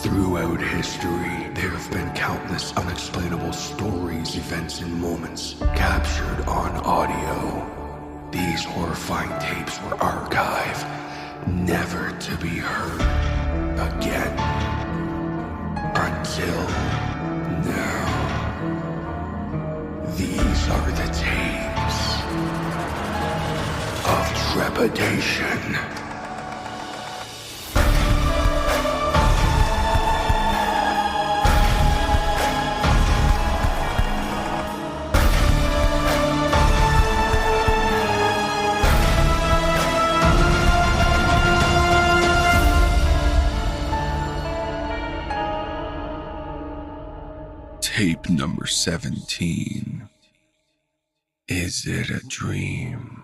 Throughout history, there have been countless unexplainable stories, events, and moments captured on audio. These horrifying tapes were archived, never to be heard again. Until now. These are the tapes of trepidation. Tape number 17. Is it a dream?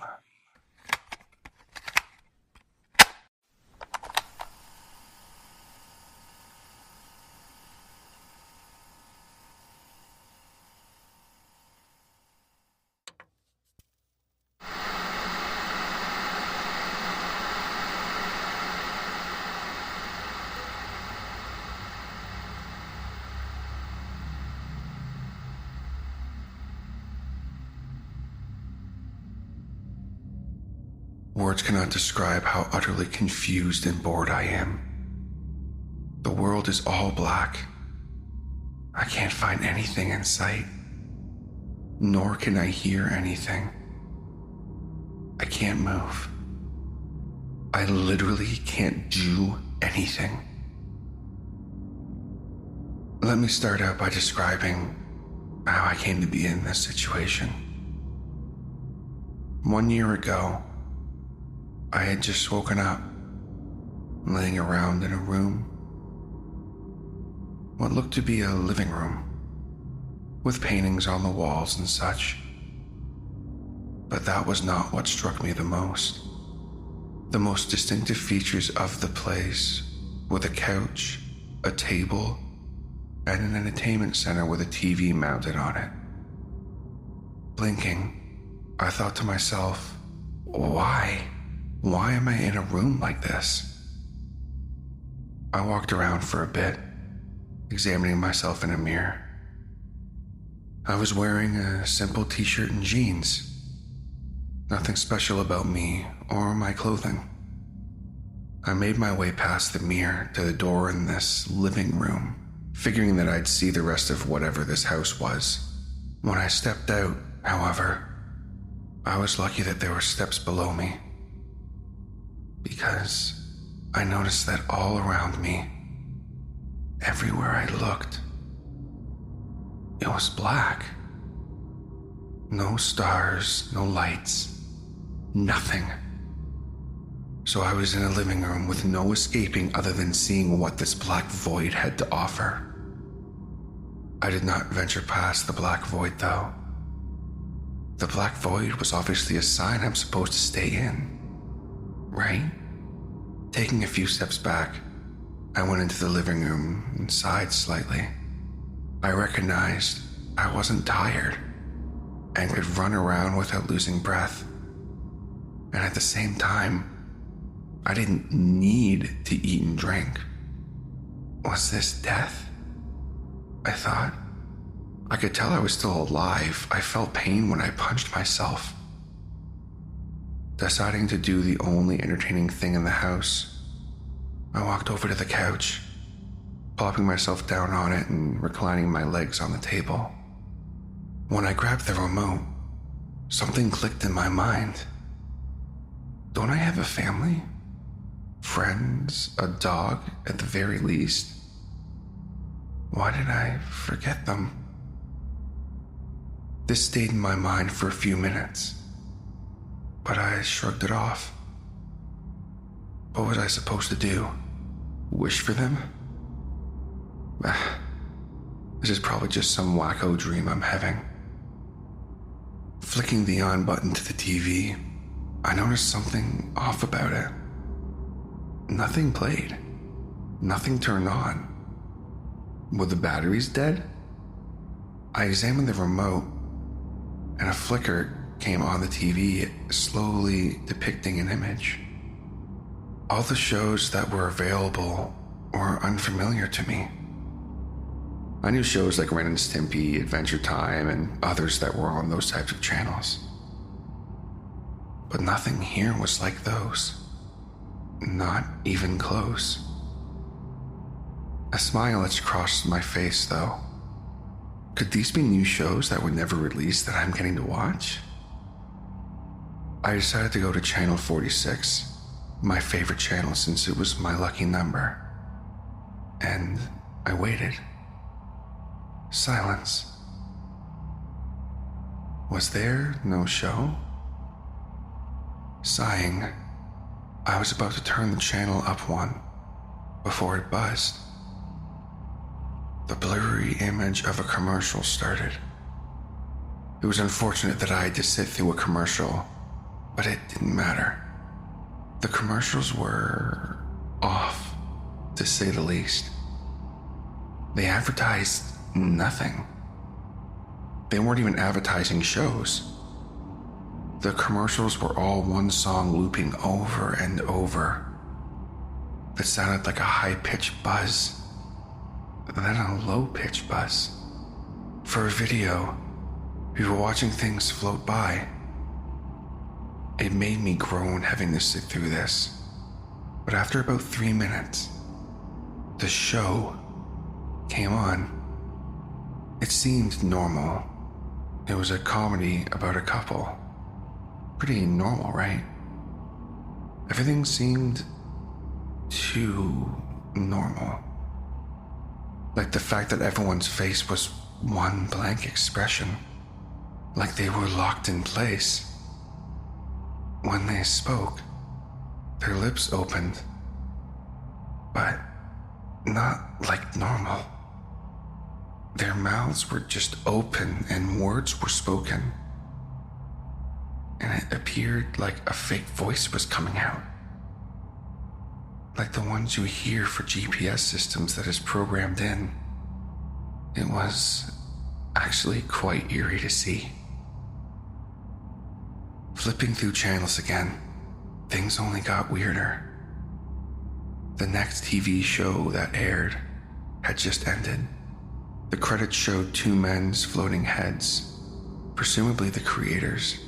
Words cannot describe how utterly confused and bored I am. The world is all black. I can't find anything in sight, nor can I hear anything. I can't move. I literally can't do anything. Let me start out by describing how I came to be in this situation. 1 year ago, I had just woken up, laying around in a room, what looked to be a living room, with paintings on the walls and such. But that was not what struck me the most. The most distinctive features of the place were the couch, a table, and an entertainment center with a TV mounted on it. Blinking, I thought to myself, why? Why am I in a room like this? I walked around for a bit, examining myself in a mirror. I was wearing a simple t-shirt and jeans. Nothing special about me or my clothing. I made my way past the mirror to the door in this living room, figuring that I'd see the rest of whatever this house was. When I stepped out, however, I was lucky that there were steps below me, because I noticed that all around me, everywhere I looked, it was black. No stars, no lights, nothing. So I was in a living room with no escaping other than seeing what this black void had to offer. I did not venture past the black void though. The black void was obviously a sign I'm supposed to stay in. Right? Taking a few steps back, I went into the living room and sighed slightly. I recognized I wasn't tired and could run around without losing breath. And at the same time, I didn't need to eat and drink. Was this death? I thought. I could tell I was still alive. I felt pain when I punched myself. Deciding to do the only entertaining thing in the house, I walked over to the couch, plopping myself down on it and reclining my legs on the table. When I grabbed the remote, something clicked in my mind. Don't I have a family? Friends? A dog, at the very least? Why did I forget them? This stayed in my mind for a few minutes, but I shrugged it off. What was I supposed to do? Wish for them? This is probably just some wacko dream I'm having. Flicking the on button to the TV, I noticed something off about it. Nothing played. Nothing turned on. Were the batteries dead? I examined the remote, and a flicker came on the TV, slowly depicting an image. All the shows that were available were unfamiliar to me. I knew shows like Ren and Stimpy, Adventure Time, and others that were on those types of channels. But nothing here was like those. Not even close. A smile itched across my face, though. Could these be new shows that were never released that I'm getting to watch? I decided to go to channel 46, my favorite channel since it was my lucky number. And I waited. Silence. Was there no show? Sighing, I was about to turn the channel up one before it buzzed. The blurry image of a commercial started. It was unfortunate that I had to sit through a commercial, but it didn't matter. The commercials were off, to say the least. They advertised nothing. They weren't even advertising shows. The commercials were all one song looping over and over that sounded like a high-pitched buzz, then a low-pitched buzz. For a video, we were watching things float by. It made me groan having to sit through this, but after about 3 minutes, the show came on. It seemed normal. It was a comedy about a couple. Pretty normal, right? Everything seemed too normal. Like the fact that everyone's face was one blank expression. Like they were locked in place. When they spoke, their lips opened, but not like normal. Their mouths were just open and words were spoken. And it appeared like a fake voice was coming out. Like the ones you hear for GPS systems that is programmed in. It was actually quite eerie to see. Flipping through channels again, things only got weirder. The next TV show that aired had just ended. The credits showed two men's floating heads, presumably the creators,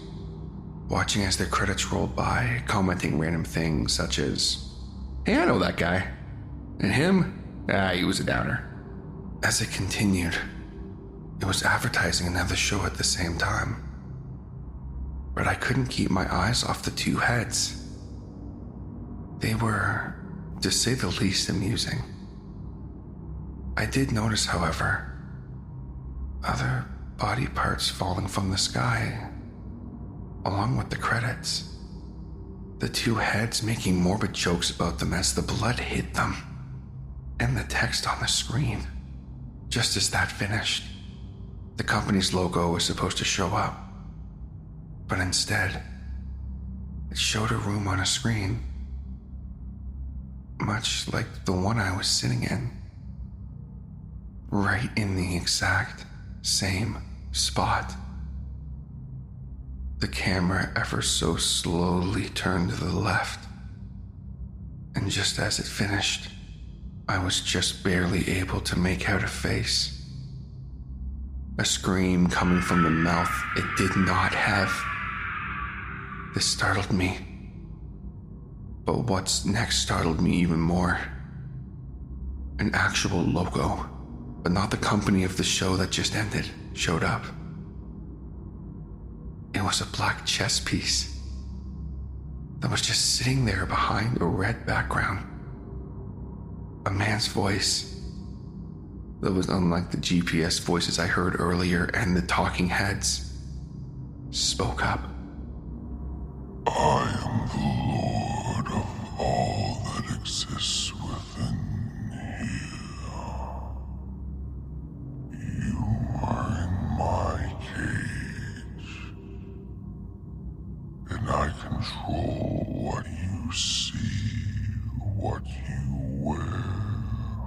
watching as their credits rolled by, commenting random things such as, "Hey, I know that guy. And him? He was a downer." As it continued, it was advertising another show at the same time. But I couldn't keep my eyes off the two heads. They were, to say the least, amusing. I did notice, however, other body parts falling from the sky, along with the credits. The two heads making morbid jokes about them as the blood hit them, and the text on the screen. Just as that finished, the company's logo was supposed to show up, but instead, it showed a room on a screen, much like the one I was sitting in, right in the exact same spot. The camera ever so slowly turned to the left, and just as it finished, I was just barely able to make out a face. A scream coming from the mouth it did not have. This startled me. But what's next startled me even more. An actual logo, but not the company of the show that just ended, showed up. It was a black chess piece that was just sitting there behind a red background. A man's voice that was unlike the GPS voices I heard earlier, and the talking heads spoke up. "I am the Lord of all that exists within here. You are in my cage, and I control what you see, what you wear,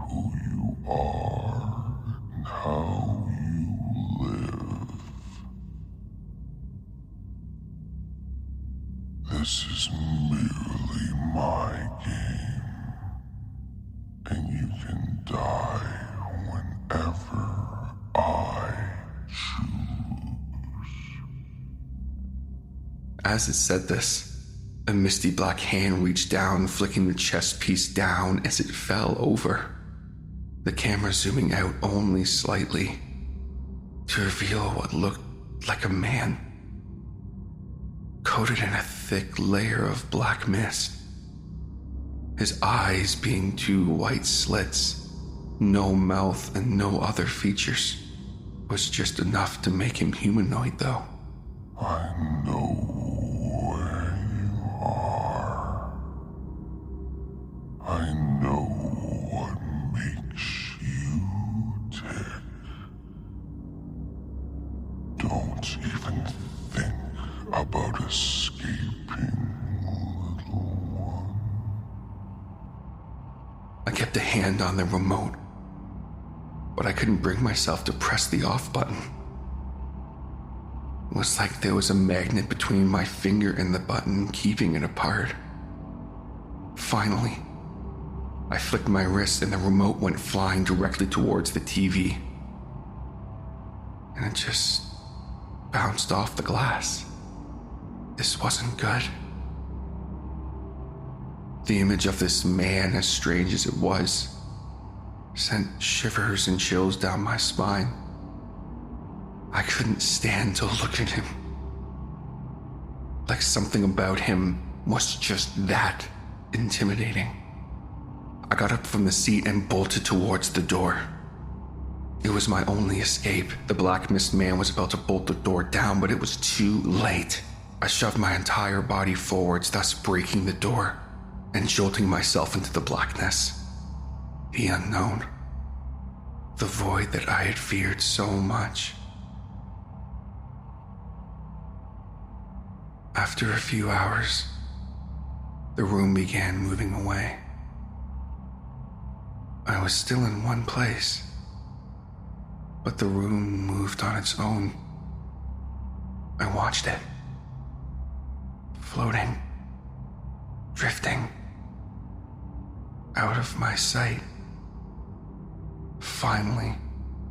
who you are, and how you live. This is merely my game, and you you can die whenever I choose. As it said this, a misty black hand reached down, flicking the chest piece down as it fell over, the camera zooming out only slightly to reveal what looked like a man, coated in a thick layer of black mist. His eyes being two white slits, no mouth and no other features, was just enough to make him humanoid though. I know where you are. I know what makes you tick. Don't even think about escaping, little one. I kept a hand on the remote, but I couldn't bring myself to press the off button. It was like there was a magnet between my finger and the button, keeping it apart. Finally, I flicked my wrist and the remote went flying directly towards the TV. And it just bounced off the glass. This wasn't good. The image of this man, as strange as it was, sent shivers and chills down my spine. I couldn't stand to look at him. Like something about him was just that intimidating. I got up from the seat and bolted towards the door. It was my only escape. The black mist man was about to bolt the door down, but it was too late. I shoved my entire body forwards, thus breaking the door and jolting myself into the blackness. The unknown. The void that I had feared so much. After a few hours, the room began moving away. I was still in one place, but the room moved on its own. I watched it, floating, drifting, out of my sight. Finally,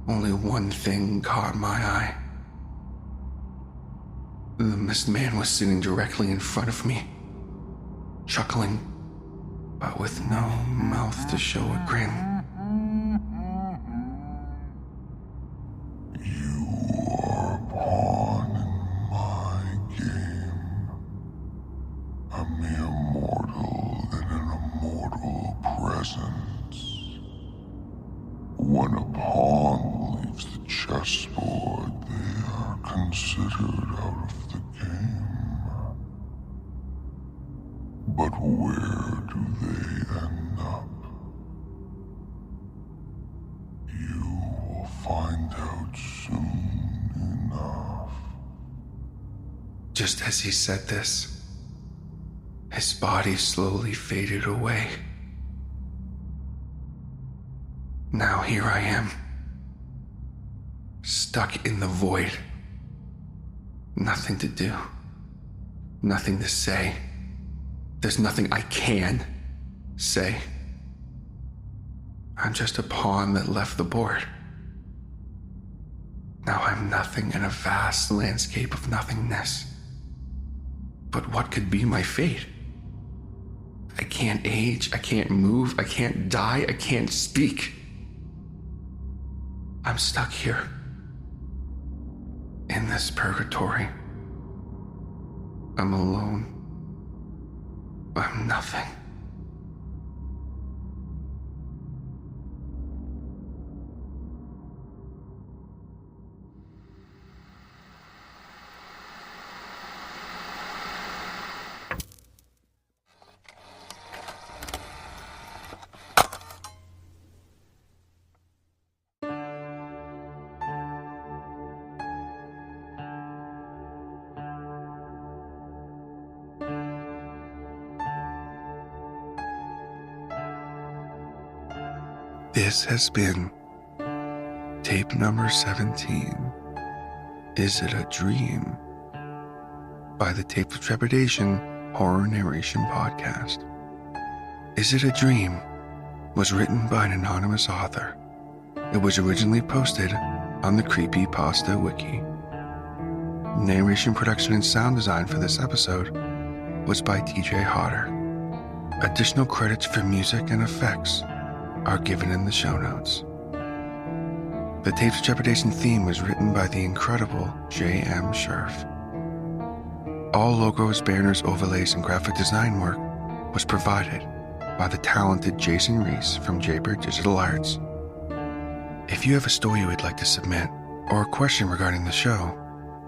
only one thing caught my eye. The mist man was sitting directly in front of me, chuckling, but with no mouth to show a grin. You are a pawn in my game. A mere mortal in an immortal presence. When a pawn leaves the chessboard, they are considered out of the game. But where do they end up? You will find out soon enough. Just as he said this, his body slowly faded away. Now here I am, stuck in the void. Nothing to do, nothing to say. There's nothing I can say. I'm just a pawn that left the board. Now I'm nothing in a vast landscape of nothingness. But what could be my fate? I can't age, I can't move, I can't die, I can't speak. I'm stuck here, in this purgatory. I'm alone. I'm nothing. This has been tape number 17, Is It a Dream? By the Tapes of Trepidation Horror Narration Podcast. Is it a dream? was written by an anonymous author. It was originally posted on the Creepypasta Wiki. Narration, production, and sound design for this episode was by TJ Hodder. Additional credits for music and effects are given in the show notes. The Tapes of Trepidation theme was written by the incredible J.M. Scherf. All logos, banners, overlays, and graphic design work was provided by the talented Jason Reese from Jaybird Digital Arts. If you have a story you would like to submit or a question regarding the show,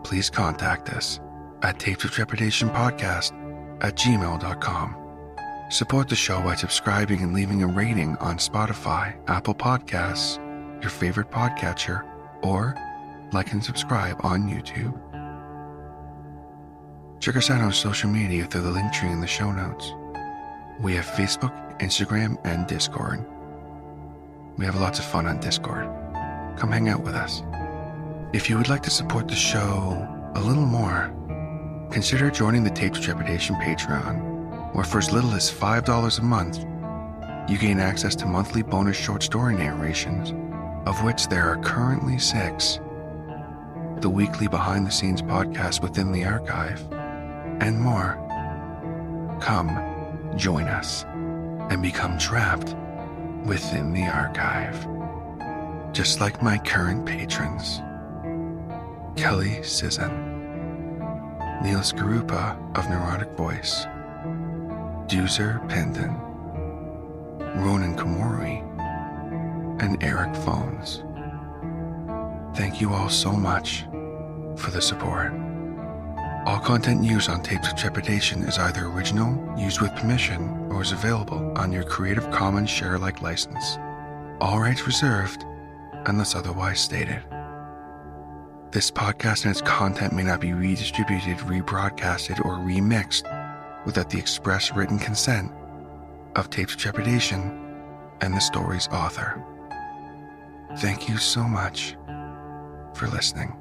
please contact us at tapesoftrepidation@gmail.com. Support the show by subscribing and leaving a rating on Spotify, Apple Podcasts, your favorite podcatcher, or like and subscribe on YouTube. Check us out on social media through the link tree in the show notes. We have Facebook, Instagram, and Discord. We have lots of fun on Discord. Come hang out with us. If you would like to support the show a little more, consider joining the Tapes of Trepidation Patreon, where for as little as $5 a month, you gain access to monthly bonus short story narrations, of which there are currently 6, the weekly behind-the-scenes podcast Within the Archive, and more. Come, join us, and become trapped within the archive. Just like my current patrons, Kelly Sisson, Neil Skarupa of Neurotic Voice, Doozer Pendon, Ronan Komori, and Eric Phones. Thank you all so much for the support. All content used on Tapes of Trepidation is either original, used with permission, or is available on your Creative Commons share-alike license. All rights reserved unless otherwise stated. This podcast and its content may not be redistributed, rebroadcasted, or remixed without the express written consent of Tapes of Trepidation and the story's author. Thank you so much for listening.